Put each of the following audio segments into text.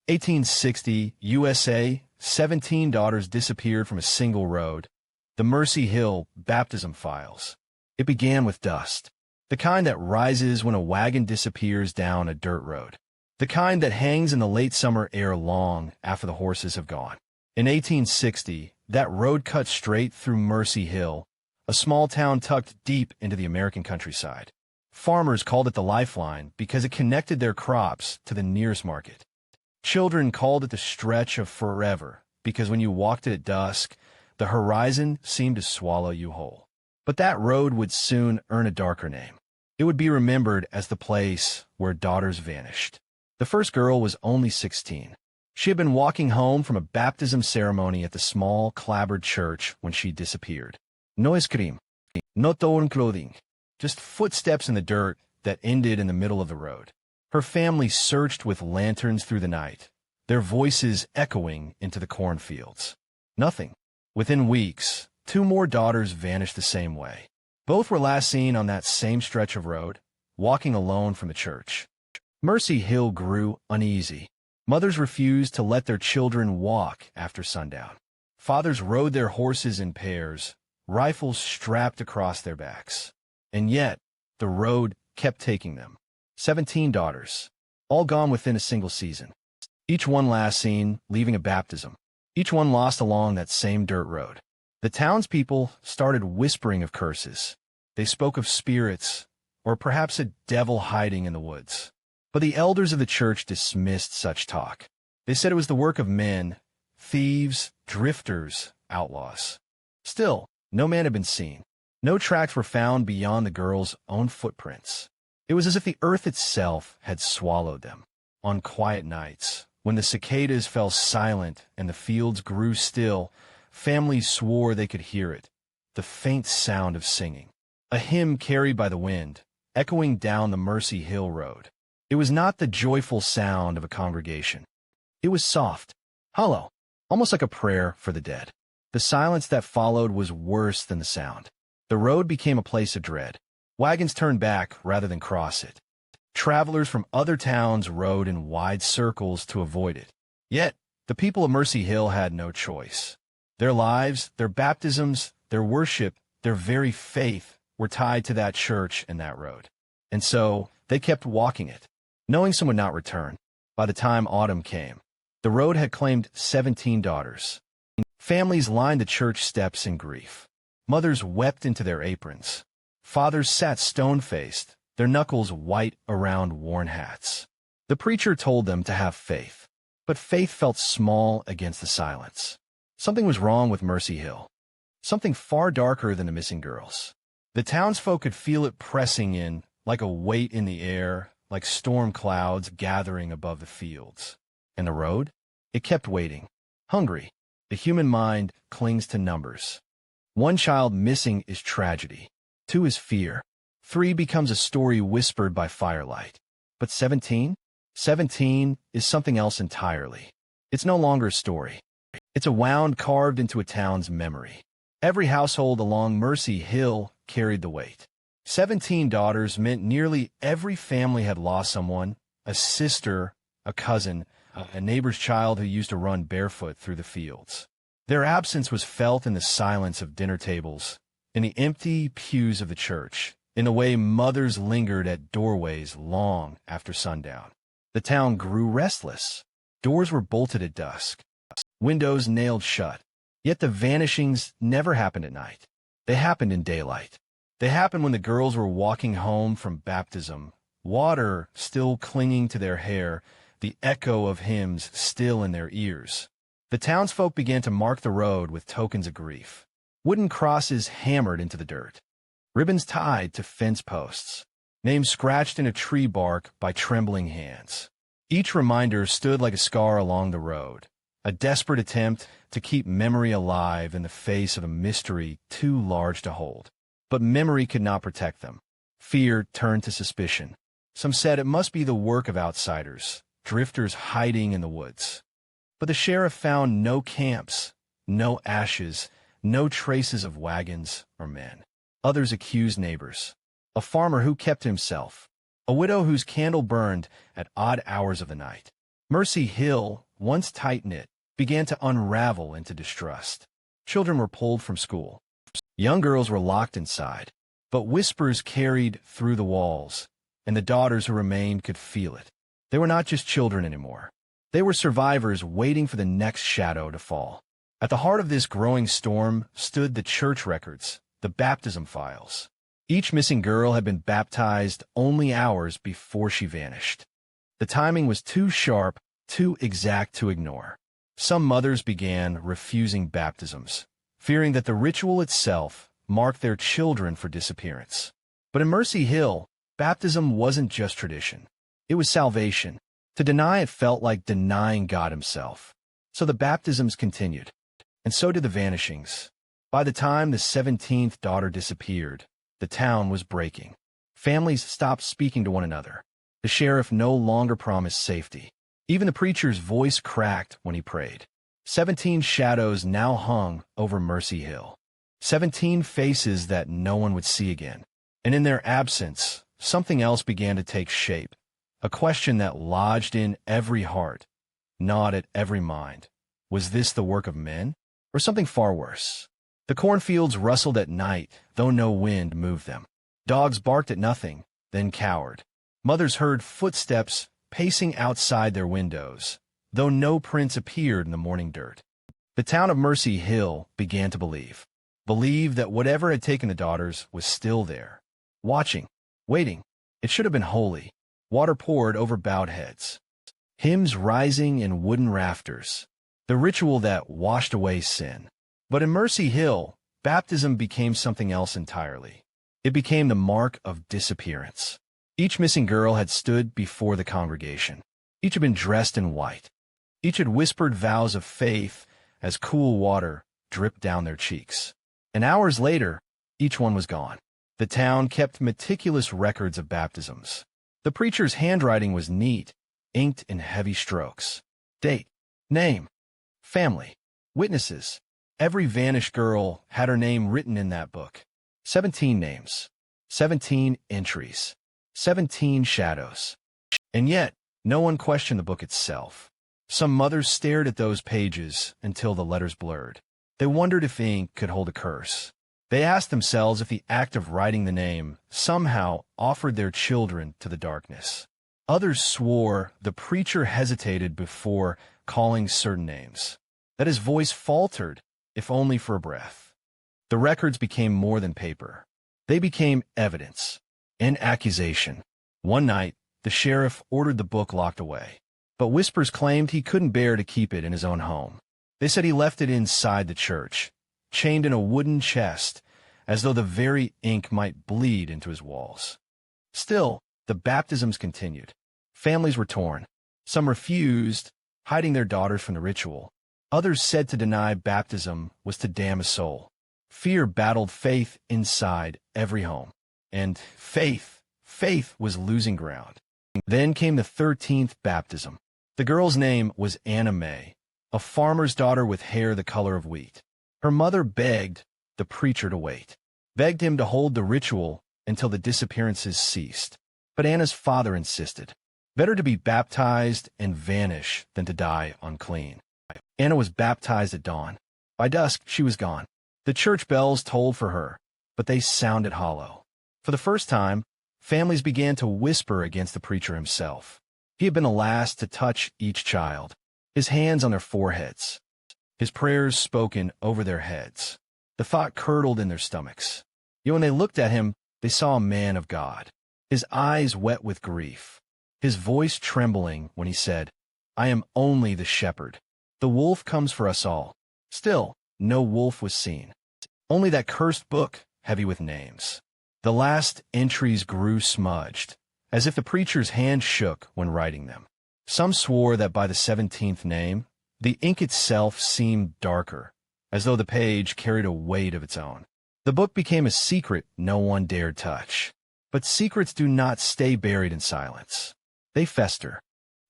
1860, USA, 17 daughters disappeared from a single road. The Mercy Hill baptism files. It began with dust. The kind that rises when a wagon disappears down a dirt road. The kind that hangs in the late summer air long after the horses have gone. In 1860, that road cut straight through Mercy Hill, a small town tucked deep into the American countryside. Farmers called it the lifeline because it connected their crops to the nearest market. Children called it the stretch of forever because when you walked it at dusk, the horizon seemed to swallow you whole. But that road would soon earn a darker name. It would be remembered as the place where daughters vanished. The first girl was only 16. She had been walking home from a baptism ceremony at the small, clapboard church when she disappeared. No scream, no torn clothing, just footsteps in the dirt that ended in the middle of the road. Her family searched with lanterns through the night, their voices echoing into the cornfields. Nothing. Within weeks, 2 more daughters vanished the same way. Both were last seen on that same stretch of road, walking alone from the church. Mercy Hill grew uneasy. Mothers refused to let their children walk after sundown. Fathers rode their horses in pairs, rifles strapped across their backs. And yet, the road kept taking them. 17 daughters, all gone within a single season. Each one last seen leaving a baptism. Each one lost along that same dirt road. The townspeople started whispering of curses. They spoke of spirits, or perhaps a devil hiding in the woods. But the elders of the church dismissed such talk. They said it was the work of men, thieves, drifters, outlaws. Still, no man had been seen. No tracks were found beyond the girls' own footprints. It was as if the earth itself had swallowed them. On quiet nights, when the cicadas fell silent and the fields grew still, families swore they could hear it, the faint sound of singing. A hymn carried by the wind, echoing down the Mercy Hill road. It was not the joyful sound of a congregation. It was soft, hollow, almost like a prayer for the dead. The silence that followed was worse than the sound. The road became a place of dread. Wagons turned back rather than cross it. Travelers from other towns rode in wide circles to avoid it. Yet, the people of Mercy Hill had no choice. Their lives, their baptisms, their worship, their very faith were tied to that church and that road. And so, they kept walking it, knowing some would not return. By the time autumn came, the road had claimed 17 daughters. Families lined the church steps in grief. Mothers wept into their aprons. Fathers sat stone-faced, their knuckles white around worn hats. The preacher told them to have faith, but faith felt small against the silence. Something was wrong with Mercy Hill, something far darker than the missing girls. The townsfolk could feel it pressing in, like a weight in the air, like storm clouds gathering above the fields. And the road? It kept waiting, hungry. The human mind clings to numbers. 1 child missing is tragedy. 2 is fear. 3 becomes a story whispered by firelight. But 17? 17 is something else entirely. It's no longer a story. It's a wound carved into a town's memory. Every household along Mercy Hill carried the weight. 17 daughters meant nearly every family had lost someone, a sister, a cousin, a neighbor's child who used to run barefoot through the fields. Their absence was felt in the silence of dinner tables, in the empty pews of the church, in the way mothers lingered at doorways long after sundown. The town grew restless. Doors were bolted at dusk, windows nailed shut. Yet the vanishings never happened at night. They happened in daylight. They happened when the girls were walking home from baptism, water still clinging to their hair, the echo of hymns still in their ears. The townsfolk began to mark the road with tokens of grief. Wooden crosses hammered into the dirt. Ribbons tied to fence posts. Names scratched into tree bark by trembling hands. Each reminder stood like a scar along the road, a desperate attempt to keep memory alive in the face of a mystery too large to hold. But memory could not protect them. Fear turned to suspicion. Some said it must be the work of outsiders, drifters hiding in the woods. But the sheriff found no camps, no ashes, no traces of wagons or men. Others accused neighbors. A farmer who kept himself. A widow whose candle burned at odd hours of the night. Mercy Hill, once tight-knit, began to unravel into distrust. Children were pulled from school. Young girls were locked inside. But whispers carried through the walls, and the daughters who remained could feel it. They were not just children anymore. They were survivors waiting for the next shadow to fall. At the heart of this growing storm stood the church records, the baptism files. Each missing girl had been baptized only hours before she vanished. The timing was too sharp, too exact to ignore. Some mothers began refusing baptisms, fearing that the ritual itself marked their children for disappearance. But in Mercy Hill, baptism wasn't just tradition. It was salvation. To deny it felt like denying God himself. So the baptisms continued, and so did the vanishings. By the time the 17th daughter disappeared, the town was breaking. Families stopped speaking to one another. The sheriff no longer promised safety. Even the preacher's voice cracked when he prayed. 17 shadows now hung over Mercy Hill. 17 faces that no one would see again. And in their absence, something else began to take shape. A question that lodged in every heart, gnawed at every mind. Was this the work of men, or something far worse? The cornfields rustled at night, though no wind moved them. Dogs barked at nothing, then cowered. Mothers heard footsteps pacing outside their windows, though no prints appeared in the morning dirt. The town of Mercy Hill began to believe that whatever had taken the daughters was still there, watching, waiting. It should have been holy. Water poured over bowed heads. Hymns rising in wooden rafters. The ritual that washed away sin. But in Mercy Hill, baptism became something else entirely. It became the mark of disappearance. Each missing girl had stood before the congregation. Each had been dressed in white. Each had whispered vows of faith as cool water dripped down their cheeks. And hours later, each one was gone. The town kept meticulous records of baptisms. The preacher's handwriting was neat, inked in heavy strokes. Date, name, family, witnesses. Every vanished girl had her name written in that book. 17 names, 17 entries, 17 shadows. And yet, no one questioned the book itself. Some mothers stared at those pages until the letters blurred. They wondered if ink could hold a curse. They asked themselves if the act of writing the name somehow offered their children to the darkness. Others swore the preacher hesitated before calling certain names, that his voice faltered, if only for a breath. The records became more than paper. They became evidence, an accusation. One night, the sheriff ordered the book locked away, but whispers claimed he couldn't bear to keep it in his own home. They said he left it inside the church, chained in a wooden chest, as though the very ink might bleed into his walls. Still, the baptisms continued. Families were torn. Some refused, hiding their daughters from the ritual. Others said to deny baptism was to damn a soul. Fear battled faith inside every home. And faith was losing ground. Then came the 13th baptism. The girl's name was Anna May, a farmer's daughter with hair the color of wheat. Her mother begged the preacher to wait, begged him to hold the ritual until the disappearances ceased. But Anna's father insisted. Better to be baptized and vanish than to die unclean. Anna was baptized at dawn. By dusk, she was gone. The church bells tolled for her, but they sounded hollow. For the first time, families began to whisper against the preacher himself. He had been the last to touch each child, his hands on their foreheads, his prayers spoken over their heads. The thought curdled in their stomachs. Yet when they looked at him, they saw a man of God, his eyes wet with grief, his voice trembling when he said, "I am only the shepherd. The wolf comes for us all." Still, no wolf was seen. Only that cursed book, heavy with names. The last entries grew smudged, as if the preacher's hand shook when writing them. Some swore that by the 17th name, the ink itself seemed darker, as though the page carried a weight of its own. The book became a secret no one dared touch. But secrets do not stay buried in silence. They fester.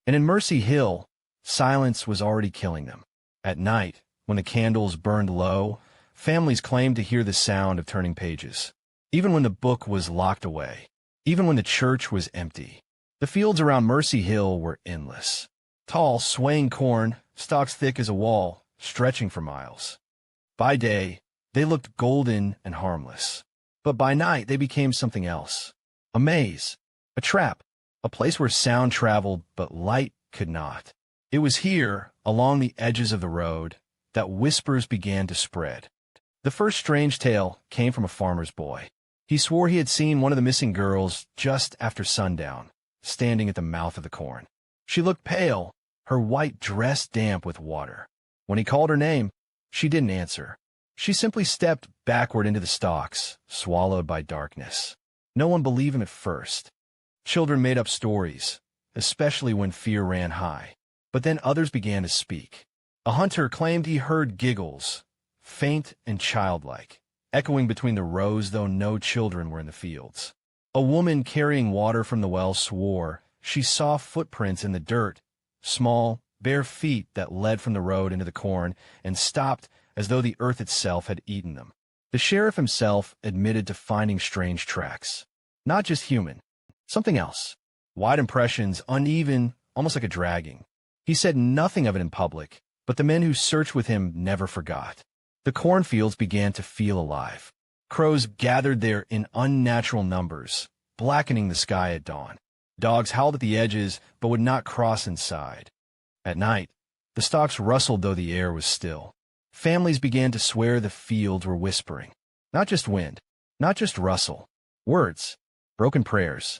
And in Mercy Hill, silence was already killing them. At night, when the candles burned low, families claimed to hear the sound of turning pages. Even when the book was locked away, even when the church was empty, the fields around Mercy Hill were endless. Tall, swaying corn, stalks thick as a wall, stretching for miles. By day, they looked golden and harmless. But by night, they became something else. A maze, a trap, a place where sound traveled but light could not. It was here, along the edges of the road, that whispers began to spread. The first strange tale came from a farmer's boy. He swore he had seen one of the missing girls just after sundown, standing at the mouth of the corn. She looked pale, her white dress damp with water. When he called her name, she didn't answer. She simply stepped backward into the stalks, swallowed by darkness. No one believed him at first. Children made up stories, especially when fear ran high. But then others began to speak. A hunter claimed he heard giggles, faint and childlike, echoing between the rows though no children were in the fields. A woman carrying water from the well swore she saw footprints in the dirt, small, bare feet that led from the road into the corn and stopped as though the earth itself had eaten them. The sheriff himself admitted to finding strange tracks. Not just human, something else. Wide impressions, uneven, almost like a dragging. He said nothing of it in public, but the men who searched with him never forgot. The cornfields began to feel alive. Crows gathered there in unnatural numbers, blackening the sky at dawn. Dogs howled at the edges, but would not cross inside. At night, the stalks rustled though the air was still. Families began to swear the fields were whispering. Not just wind, not just rustle. Words, broken prayers.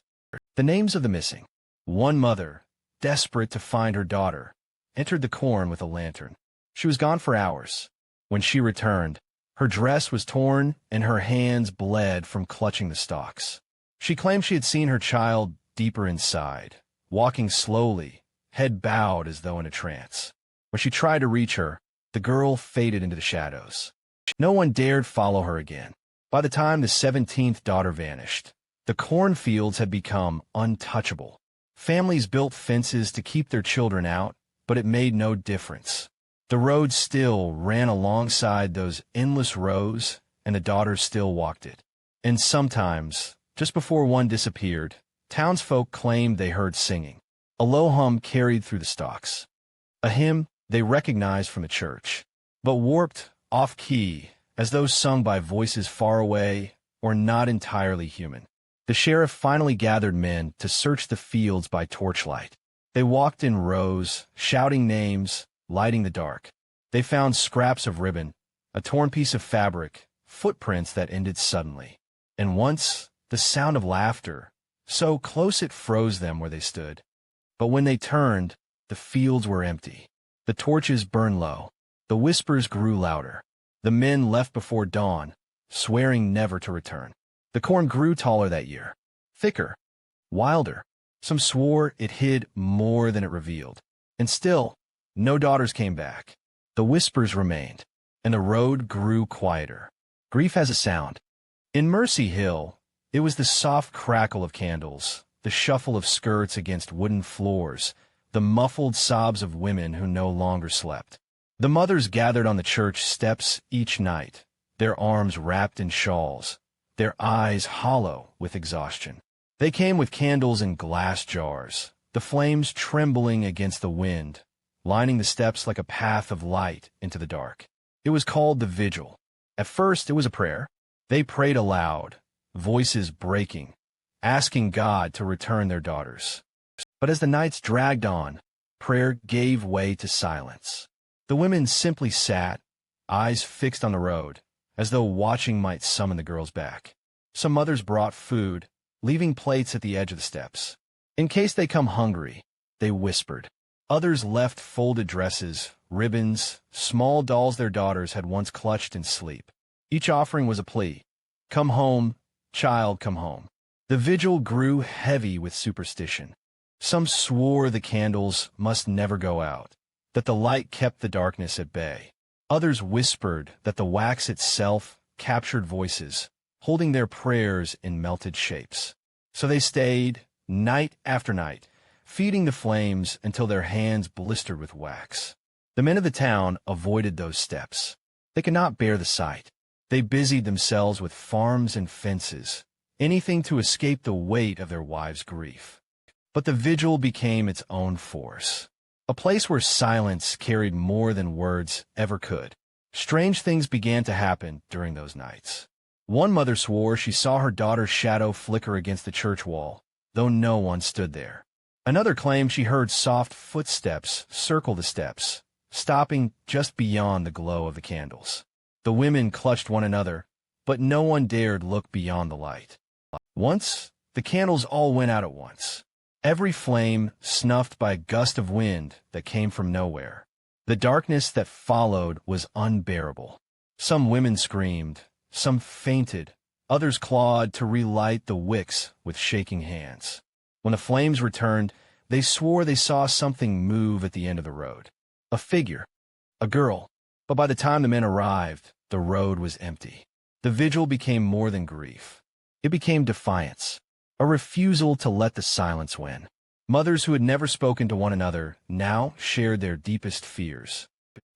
The names of the missing. One mother, desperate to find her daughter, entered the corn with a lantern. She was gone for hours. When she returned, her dress was torn and her hands bled from clutching the stalks. She claimed she had seen her child deeper inside, walking slowly, head bowed as though in a trance. When she tried to reach her, the girl faded into the shadows. No one dared follow her again. By the time the 17th daughter vanished, the cornfields had become untouchable. Families built fences to keep their children out, but it made no difference. The road still ran alongside those endless rows, and the daughters still walked it. And sometimes, just before one disappeared, townsfolk claimed they heard singing. A low hum carried through the stalks. A hymn they recognized from the church, but warped, off-key, as though sung by voices far away or not entirely human. The sheriff finally gathered men to search the fields by torchlight. They walked in rows, shouting names, lighting the dark. They found scraps of ribbon, a torn piece of fabric, footprints that ended suddenly. And once, the sound of laughter, so close it froze them where they stood. But when they turned, the fields were empty. The torches burned low. The whispers grew louder. The men left before dawn, swearing never to return. The corn grew taller that year, thicker, wilder. Some swore it hid more than it revealed. And still, no daughters came back. The whispers remained, and the road grew quieter. Grief has a sound. In Mercy Hill, it was the soft crackle of candles, the shuffle of skirts against wooden floors, the muffled sobs of women who no longer slept. The mothers gathered on the church steps each night, their arms wrapped in shawls, their eyes hollow with exhaustion. They came with candles in glass jars, the flames trembling against the wind, lining the steps like a path of light into the dark. It was called the vigil. At first, it was a prayer. They prayed aloud, voices breaking, asking God to return their daughters. But as the nights dragged on, prayer gave way to silence. The women simply sat, eyes fixed on the road, as though watching might summon the girls back. Some mothers brought food, leaving plates at the edge of the steps. In case they come hungry, they whispered. Others left folded dresses, ribbons, small dolls their daughters had once clutched in sleep. Each offering was a plea. Come home, child, come home. The vigil grew heavy with superstition. Some swore the candles must never go out, that the light kept the darkness at bay. Others whispered that the wax itself captured voices, holding their prayers in melted shapes. So they stayed, night after night, feeding the flames until their hands blistered with wax. The men of the town avoided those steps. They could not bear the sight. They busied themselves with farms and fences, anything to escape the weight of their wives' grief. But the vigil became its own force. a place where silence carried more than words ever could. Strange things began to happen during those nights. One mother swore she saw her daughter's shadow flicker against the church wall, though no one stood there. Another claimed she heard soft footsteps circle the steps, stopping just beyond the glow of the candles. The women clutched one another, but no one dared look beyond the light. Once, the candles all went out at once, every flame snuffed by a gust of wind that came from nowhere. The darkness that followed was unbearable. Some women screamed, some fainted, others clawed to relight the wicks with shaking hands. When the flames returned, they swore they saw something move at the end of the road. A figure, a girl. But by the time the men arrived, the road was empty. The vigil became more than grief. It became defiance, a refusal to let the silence win. Mothers who had never spoken to one another now shared their deepest fears.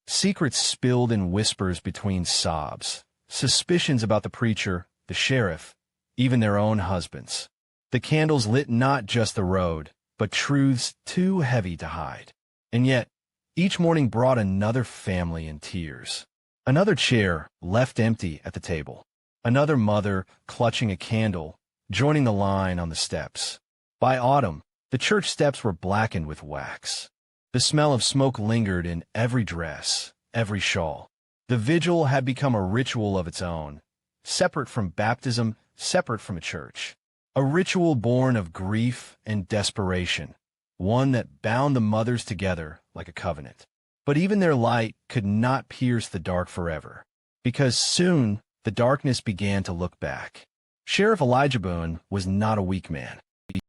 Secrets spilled in whispers between sobs, suspicions about the preacher, the sheriff, even their own husbands. The candles lit not just the road, but truths too heavy to hide. And yet, each morning brought another family in tears. Another chair left empty at the table. Another mother clutching a candle, joining the line on the steps. By autumn, the church steps were blackened with wax. The smell of smoke lingered in every dress, every shawl. The vigil had become a ritual of its own, separate from baptism, separate from a church. A ritual born of grief and desperation, one that bound the mothers together like a covenant. But even their light could not pierce the dark forever, because soon the darkness began to look back. Sheriff Elijah Boone was not a weak man.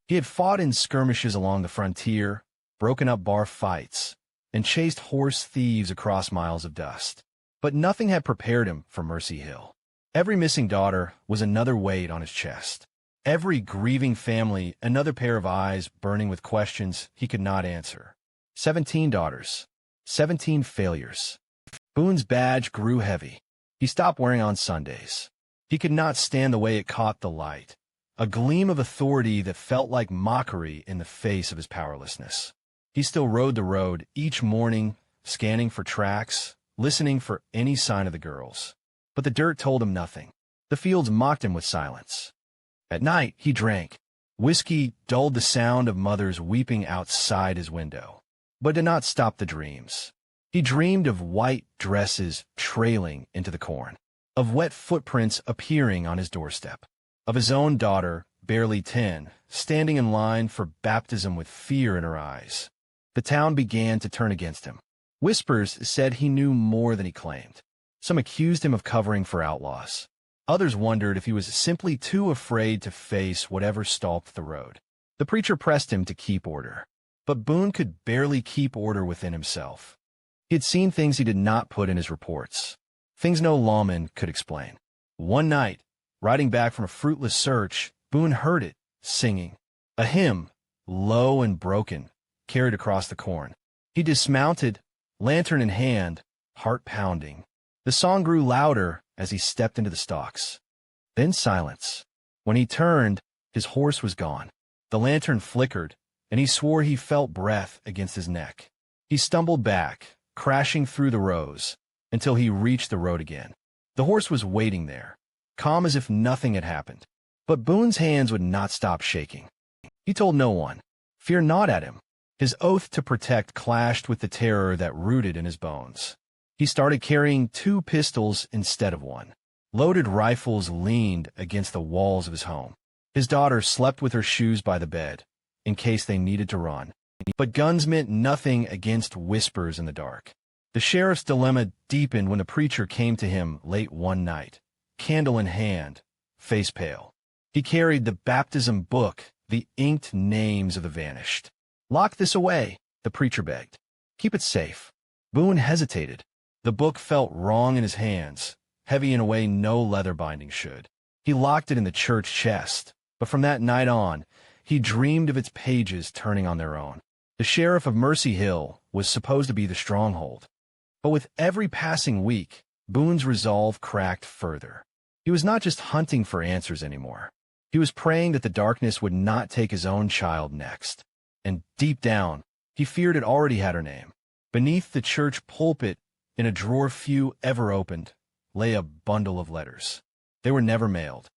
He had fought in skirmishes along the frontier, broken up bar fights, and chased horse thieves across miles of dust. But nothing had prepared him for Mercy Hill. Every missing daughter was another weight on his chest. Every grieving family, another pair of eyes burning with questions he could not answer. 17 daughters. 17 failures. Boone's badge grew heavy. He stopped wearing on Sundays. He could not stand the way it caught the light, a gleam of authority that felt like mockery in the face of his powerlessness. He still rode the road each morning, scanning for tracks, listening for any sign of the girls. But the dirt told him nothing. The fields mocked him with silence. At night, he drank. Whiskey dulled the sound of mothers weeping outside his window, but did not stop the dreams. He dreamed of white dresses trailing into the corn, of wet footprints appearing on his doorstep, of his own daughter, barely 10, standing in line for baptism with fear in her eyes. The town began to turn against him. Whispers said he knew more than he claimed. Some accused him of covering for outlaws. Others wondered if he was simply too afraid to face whatever stalked the road. The preacher pressed him to keep order, but Boone could barely keep order within himself. He had seen things he did not put in his reports, things no lawman could explain. One night, riding back from a fruitless search, Boone heard it, singing. A hymn, low and broken, carried across the corn. He dismounted, lantern in hand, heart pounding. The song grew louder as he stepped into the stalks. Then silence. When he turned, his horse was gone. The lantern flickered, and he swore he felt breath against his neck. He stumbled back, crashing through the rows, until he reached the road again. The horse was waiting there, calm as if nothing had happened. But Boone's hands would not stop shaking. He told no one. Fear not at him. His oath to protect clashed with the terror that rooted in his bones. He started carrying 2 pistols instead of 1. Loaded rifles leaned against the walls of his home. His daughter slept with her shoes by the bed, in case they needed to run. But guns meant nothing against whispers in the dark. The sheriff's dilemma deepened when the preacher came to him late one night, candle in hand, face pale. He carried the baptism book, the inked names of the vanished. "Lock this away," the preacher begged. "Keep it safe." Boone hesitated. The book felt wrong in his hands, heavy in a way no leather binding should. He locked it in the church chest, but from that night on, he dreamed of its pages turning on their own. The sheriff of Mercy Hill was supposed to be the stronghold. But with every passing week, Boone's resolve cracked further. He was not just hunting for answers anymore. He was praying that the darkness would not take his own child next. And deep down, He feared it already had her name. Beneath the church pulpit, in a drawer few ever opened, lay a bundle of letters. They were never mailed,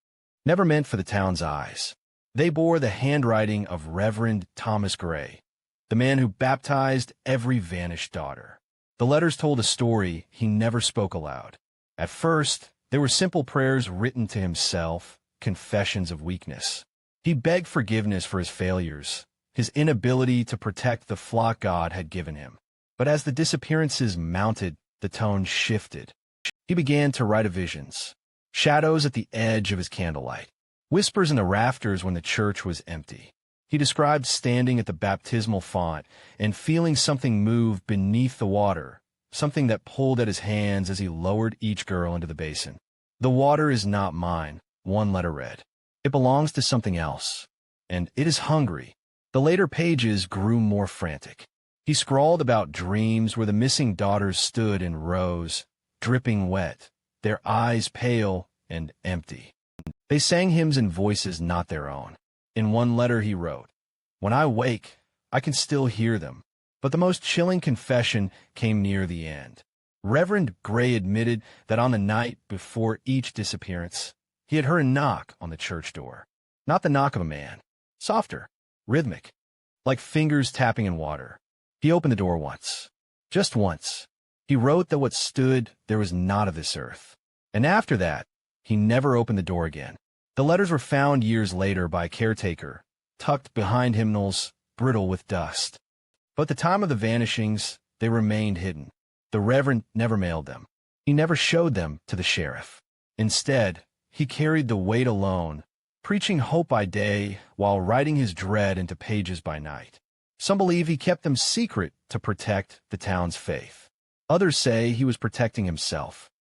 never meant for the town's eyes. They bore the handwriting of Reverend Thomas Gray, the man who baptized every vanished daughter. The letters told a story he never spoke aloud. At first, they were simple prayers written to himself, confessions of weakness. He begged forgiveness for his failures, his inability to protect the flock God had given him. But as the disappearances mounted, the tone shifted. He began to write of visions, shadows at the edge of his candlelight, whispers in the rafters when the church was empty. He described standing at the baptismal font and feeling something move beneath the water, something that pulled at his hands as he lowered each girl into the basin. "The water is not mine," one letter read. "It belongs to something else, and it is hungry." The later pages grew more frantic. He scrawled about dreams where the missing daughters stood in rows, dripping wet, their eyes pale and empty. They sang hymns in voices not their own. In one letter he wrote, "When I wake, I can still hear them." But the most chilling confession came near the end. Reverend Gray admitted that on the night before each disappearance, he had heard a knock on the church door. Not the knock of a man. Softer, rhythmic, like fingers tapping in water. He opened the door once. Just once. He wrote that what stood there was not of this earth. And after that, he never opened the door again. The letters were found years later by a caretaker, tucked behind hymnals, brittle with dust. But at the time of the vanishings, they remained hidden. The Reverend never mailed them. He never showed them to the sheriff. Instead, he carried the weight alone, preaching hope by day while writing his dread into pages by night. Some believe he kept them secret to protect the town's faith. Others say he was protecting himself,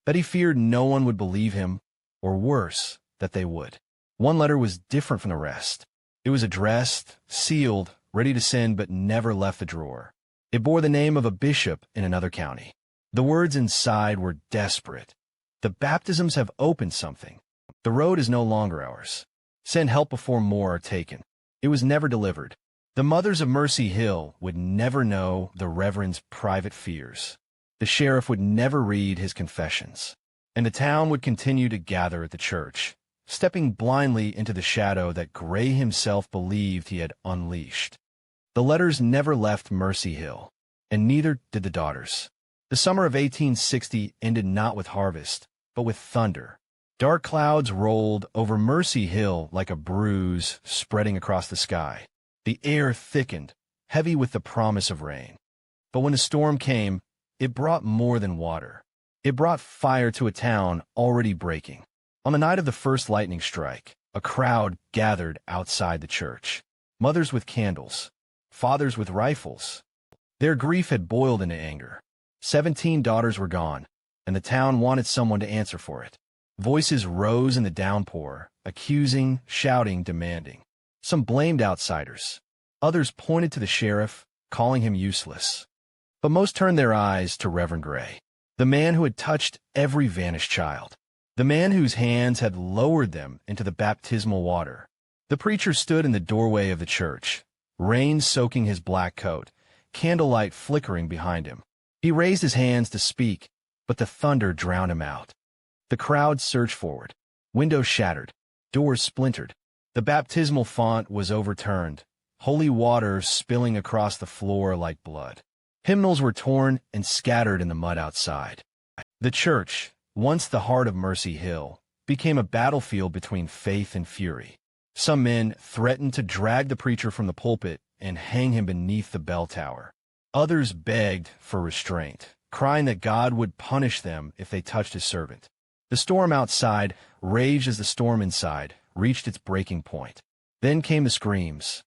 that he feared no one would believe him, or worse, that they would. One letter was different from the rest. It was addressed, sealed, ready to send, but never left the drawer. It bore the name of a bishop in another county. The words inside were desperate. "The baptisms have opened something. The road is no longer ours. Send help before more are taken." It was never delivered. The mothers of Mercy Hill would never know the Reverend's private fears. The sheriff would never read his confessions. And the town would continue to gather at the church, stepping blindly into the shadow that Gray himself believed he had unleashed. The letters never left Mercy Hill, and neither did the daughters. The summer of 1860 ended not with harvest, but with thunder. Dark clouds rolled over Mercy Hill like a bruise spreading across the sky. The air thickened, heavy with the promise of rain. But when the storm came, it brought more than water. It brought fire to a town already breaking. On the night of the first lightning strike, a crowd gathered outside the church. Mothers with candles, fathers with rifles. Their grief had boiled into anger. 17 daughters were gone, and the town wanted someone to answer for it. Voices rose in the downpour, accusing, shouting, demanding. Some blamed outsiders. Others pointed to the sheriff, calling him useless. But most turned their eyes to Reverend Gray, the man who had touched every vanished child, the man whose hands had lowered them into the baptismal water. The preacher stood in the doorway of the church, rain soaking his black coat, candlelight flickering behind him. He raised his hands to speak, but the thunder drowned him out. The crowd surged forward. Windows shattered. Doors splintered. The baptismal font was overturned, holy water spilling across the floor like blood. Hymnals were torn and scattered in the mud outside. The church, once the heart of Mercy Hill, became a battlefield between faith and fury. Some men threatened to drag the preacher from the pulpit and hang him beneath the bell tower. Others begged for restraint, crying that God would punish them if they touched his servant. The storm outside raged as the storm inside reached its breaking point. Then came the screams,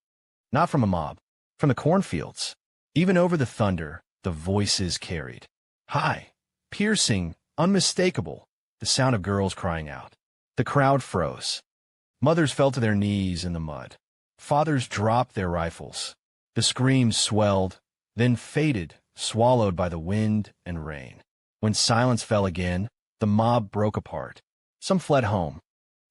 not from a mob, from the cornfields. Even over the thunder, the voices carried. High, piercing, unmistakable, the sound of girls crying out. The crowd froze. Mothers fell to their knees in the mud. Fathers dropped their rifles. The screams swelled, then faded, swallowed by the wind and rain. When silence fell again, the mob broke apart. Some fled home.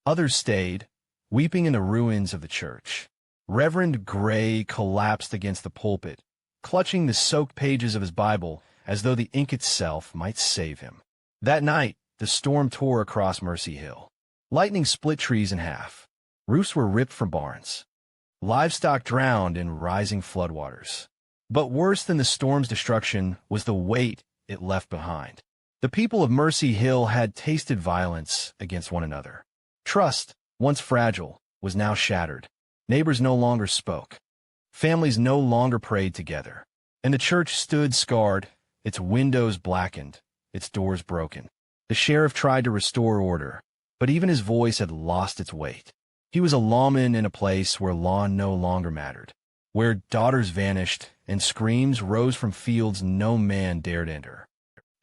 Others stayed, weeping in the ruins of the church. Reverend Gray collapsed against the pulpit, clutching the soaked pages of his Bible as though the ink itself might save him. That night, the storm tore across Mercy Hill. Lightning split trees in half. Roofs were ripped from barns. Livestock drowned in rising floodwaters. But worse than the storm's destruction was the weight it left behind. The people of Mercy Hill had tasted violence against one another. Trust, once fragile, was now shattered. Neighbors no longer spoke. Families no longer prayed together. And the church stood scarred, its windows blackened, its doors broken. The sheriff tried to restore order, but even his voice had lost its weight. He was a lawman in a place where law no longer mattered, where daughters vanished and screams rose from fields no man dared enter.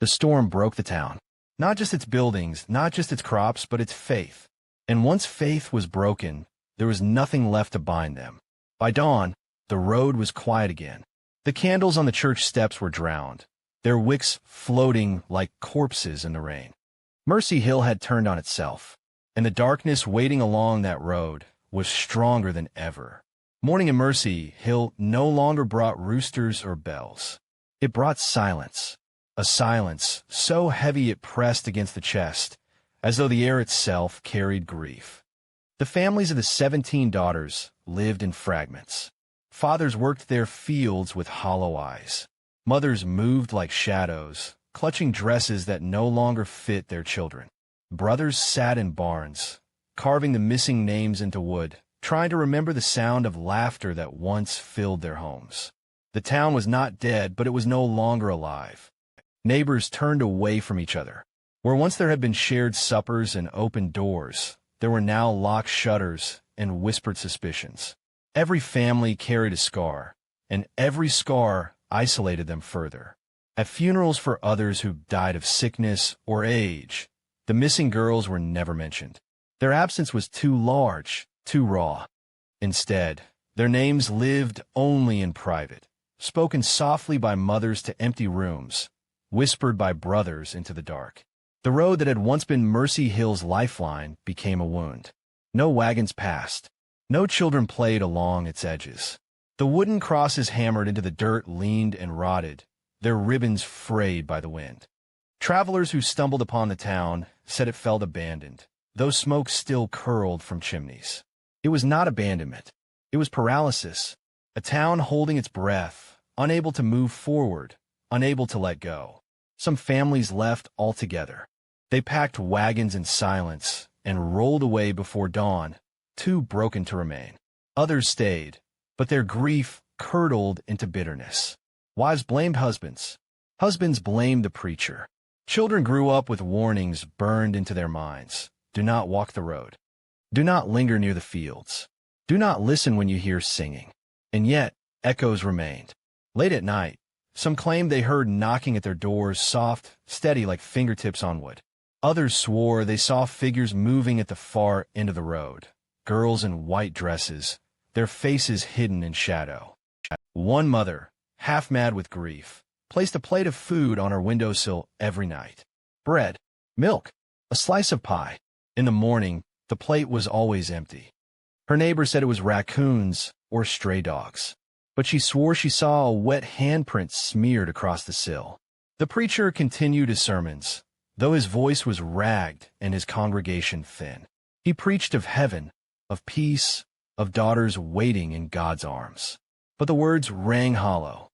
The storm broke the town. Not just its buildings, not just its crops, but its faith. And once faith was broken, there was nothing left to bind them. By dawn, the road was quiet again. The candles on the church steps were drowned, their wicks floating like corpses in the rain. Mercy Hill had turned on itself, and the darkness waiting along that road was stronger than ever. Morning in Mercy Hill no longer brought roosters or bells. It brought silence, a silence so heavy it pressed against the chest, as though the air itself carried grief. The families of the 17 daughters lived in fragments. Fathers worked their fields with hollow eyes. Mothers moved like shadows, clutching dresses that no longer fit their children. Brothers sat in barns, carving the missing names into wood, trying to remember the sound of laughter that once filled their homes. The town was not dead, but it was no longer alive. Neighbors turned away from each other. Where once there had been shared suppers and open doors, there were now locked shutters and whispered suspicions. Every family carried a scar, and every scar isolated them further. At funerals for others who died of sickness or age, the missing girls were never mentioned. Their absence was too large, too raw. Instead, their names lived only in private, spoken softly by mothers to empty rooms, whispered by brothers into the dark. The road that had once been Mercy Hill's lifeline became a wound. No wagons passed. No children played along its edges. The wooden crosses hammered into the dirt leaned and rotted, their ribbons frayed by the wind. Travelers who stumbled upon the town said it felt abandoned, though smoke still curled from chimneys. It was not abandonment. It was paralysis, a town holding its breath, unable to move forward, unable to let go. Some families left altogether. They packed wagons in silence and rolled away before dawn, too broken to remain. Others stayed, but their grief curdled into bitterness. Wives blamed husbands. Husbands blamed the preacher. Children grew up with warnings burned into their minds. Do not walk the road. Do not linger near the fields. Do not listen when you hear singing. And yet, echoes remained. Late at night, some claimed they heard knocking at their doors, soft, steady like fingertips on wood. Others swore they saw figures moving at the far end of the road, girls in white dresses, their faces hidden in shadow. One mother, half mad with grief, placed a plate of food on her windowsill every night. Bread, milk, a slice of pie. In the morning, the plate was always empty. Her neighbor said it was raccoons or stray dogs, but she swore she saw a wet handprint smeared across the sill. The preacher continued his sermons, though his voice was ragged and his congregation thin. He preached of heaven, of peace, of daughters waiting in God's arms. But the words rang hollow.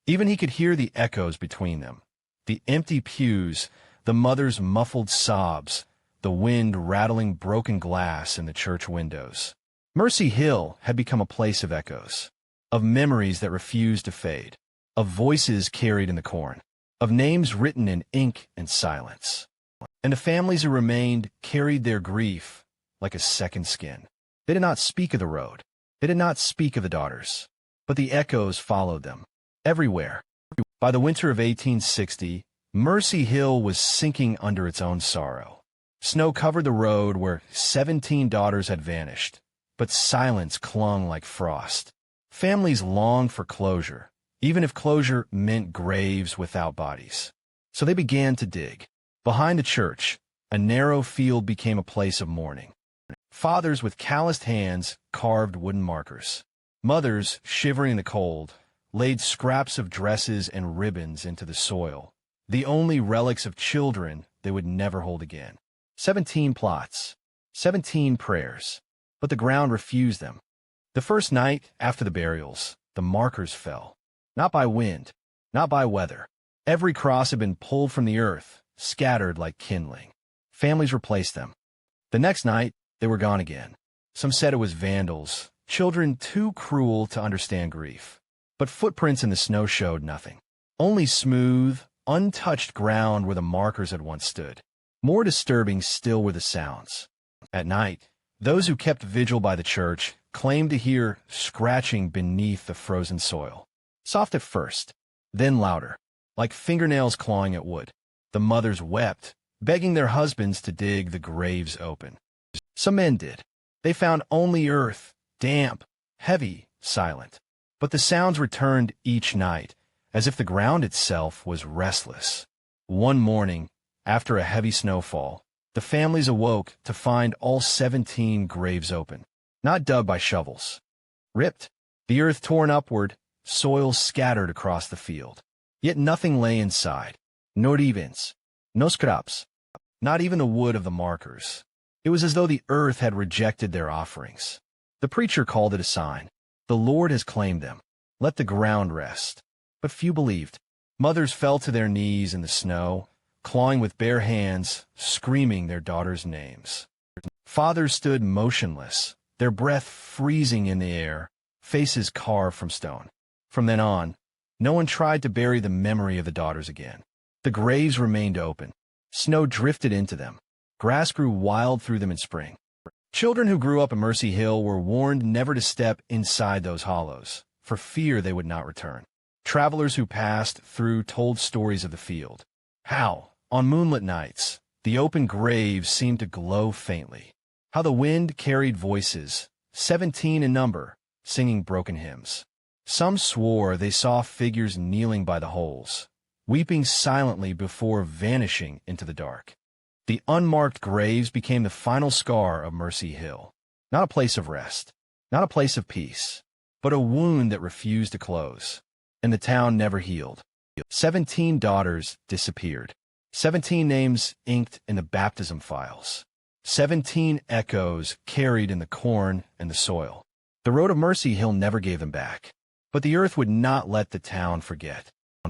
Even he could hear the echoes between them, the empty pews, the mother's muffled sobs, the wind rattling broken glass in the church windows. Mercy Hill had become a place of echoes, of memories that refused to fade, of voices carried in the corn, of names written in ink and silence. And the families who remained carried their grief like a second skin. They did not speak of the road. They did not speak of the daughters. But the echoes followed them, everywhere. By the winter of 1860, Mercy Hill was sinking under its own sorrow. Snow covered the road where 17 daughters had vanished, but silence clung like frost. Families longed for closure, even if closure meant graves without bodies. So they began to dig. Behind the church, a narrow field became a place of mourning. Fathers with calloused hands carved wooden markers. Mothers, shivering in the cold, laid scraps of dresses and ribbons into the soil, the only relics of children they would never hold again. 17 plots, 17 prayers, but the ground refused them. The first night after the burials, the markers fell. Not by wind, not by weather. Every cross had been pulled from the earth, scattered like kindling. Families replaced them. The next night, they were gone again. Some said it was vandals, children too cruel to understand grief. But footprints in the snow showed nothing. Only smooth, untouched ground where the markers had once stood. More disturbing still were the sounds. At night, those who kept vigil by the church claimed to hear scratching beneath the frozen soil. Soft at first, then louder, like fingernails clawing at wood. The mothers wept, begging their husbands to dig the graves open. Some men did. They found only earth, damp, heavy, silent. But the sounds returned each night, as if the ground itself was restless. One morning, after a heavy snowfall, the families awoke to find all 17 graves open, not dug by shovels. Ripped, the earth torn upward, soil scattered across the field. Yet nothing lay inside. No divins, no scraps, not even the wood of the markers. It was as though the earth had rejected their offerings. The preacher called it a sign. The Lord has claimed them. Let the ground rest. But few believed. Mothers fell to their knees in the snow, clawing with bare hands, screaming their daughters' names. Fathers stood motionless, their breath freezing in the air, faces carved from stone. From then on, no one tried to bury the memory of the daughters again. The graves remained open. Snow drifted into them. Grass grew wild through them in spring. Children who grew up in Mercy Hill were warned never to step inside those hollows, for fear they would not return. Travelers who passed through told stories of the field. How, on moonlit nights, the open graves seemed to glow faintly. How the wind carried voices, 17 in number, singing broken hymns. Some swore they saw figures kneeling by the holes, weeping silently before vanishing into the dark. The unmarked graves became the final scar of Mercy Hill. Not a place of rest, not a place of peace, but a wound that refused to close. And the town never healed. 17 daughters disappeared. 17 names inked in the baptism files. 17 echoes carried in the corn and the soil. The road of Mercy Hill never gave them back. But the earth would not let the town forget.